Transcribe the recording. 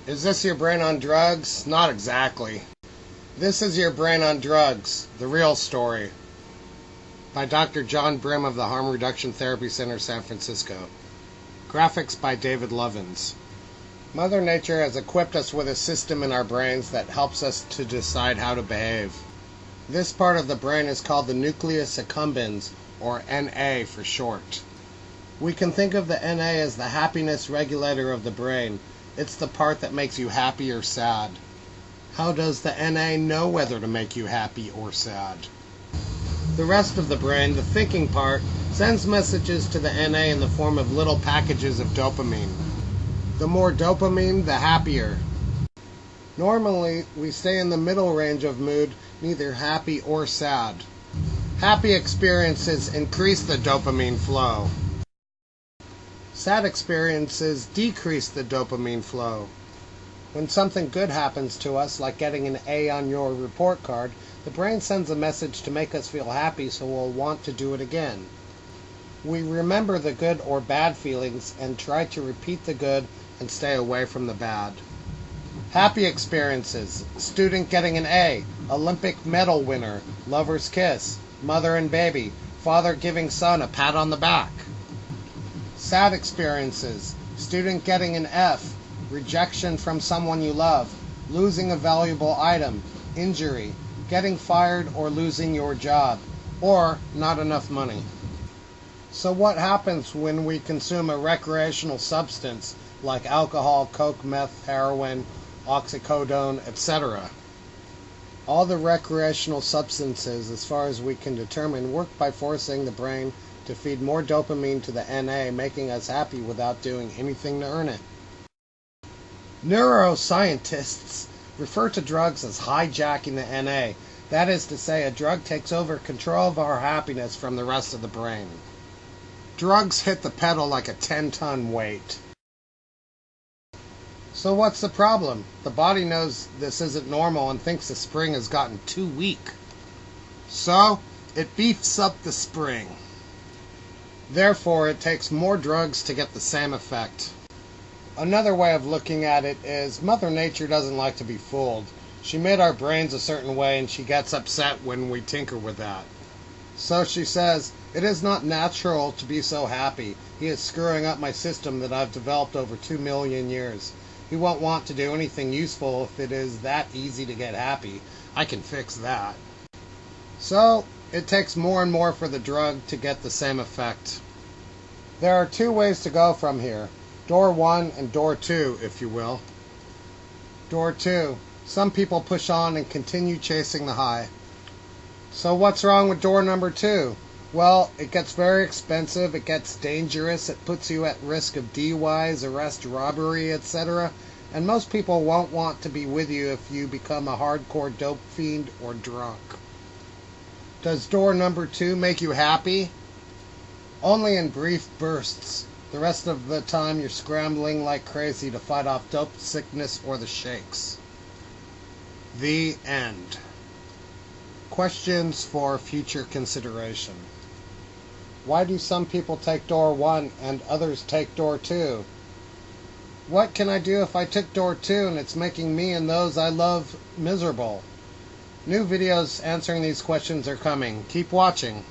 Is this your brain on drugs? Not exactly. This is your brain on drugs, the real story. By Dr. John Brim of the Harm Reduction Therapy Center, San Francisco. Graphics by David Lovins. Mother Nature has equipped us with a system in our brains that helps us to decide how to behave. This part of the brain is called the nucleus accumbens, or NA for short. We can think of the NA as the happiness regulator of the brain. It's the part that makes you happy or sad. How does the NA know whether to make you happy or sad? The rest of the brain, the thinking part, sends messages to the NA in the form of little packages of dopamine. The more dopamine, the happier. Normally, we stay in the middle range of mood, neither happy or sad. Happy experiences increase the dopamine flow. Sad experiences decrease the dopamine flow. When something good happens to us, like getting an A on your report card, the brain sends a message to make us feel happy so we'll want to do it again. We remember the good or bad feelings and try to repeat the good and stay away from the bad. Happy experiences: student getting an A, Olympic medal winner, lover's kiss, mother and baby, father giving son a pat on the back. Sad experiences: student getting an F, rejection from someone you love, losing a valuable item, injury, getting fired or losing your job, or not enough money. So what happens when we consume a recreational substance like alcohol, coke, meth, heroin, oxycodone, etc.? All the recreational substances, as far as we can determine, work by forcing the brain to feed more dopamine to the NA, making us happy without doing anything to earn it. Neuroscientists refer to drugs as hijacking the NA. That is to say, a drug takes over control of our happiness from the rest of the brain. Drugs hit the pedal like a 10-ton weight. So what's the problem? The body knows this isn't normal and thinks the spring has gotten too weak. So it beefs up the spring. Therefore, it takes more drugs to get the same effect. Another way of looking at it is Mother Nature doesn't like to be fooled. She made our brains a certain way and she gets upset when we tinker with that. So she says, "It is not natural to be so happy. He is screwing up my system that I've developed over 2 million years. He won't want to do anything useful if it is that easy to get happy. I can fix that." So it takes more and more for the drug to get the same effect. There are two ways to go from here. Door 1 and door 2, if you will. Door 2. Some people push on and continue chasing the high. So what's wrong with door number 2? Well, it gets very expensive, it gets dangerous, it puts you at risk of DUIs, arrest, robbery, etc. And most people won't want to be with you if you become a hardcore dope fiend or drunk. Does door number 2 make you happy? Only in brief bursts. The rest of the time you're scrambling like crazy to fight off dope sickness or the shakes. The end. Questions for future consideration. Why do some people take door 1 and others take door 2? What can I do if I took door 2 and it's making me and those I love miserable? New videos answering these questions are coming. Keep watching.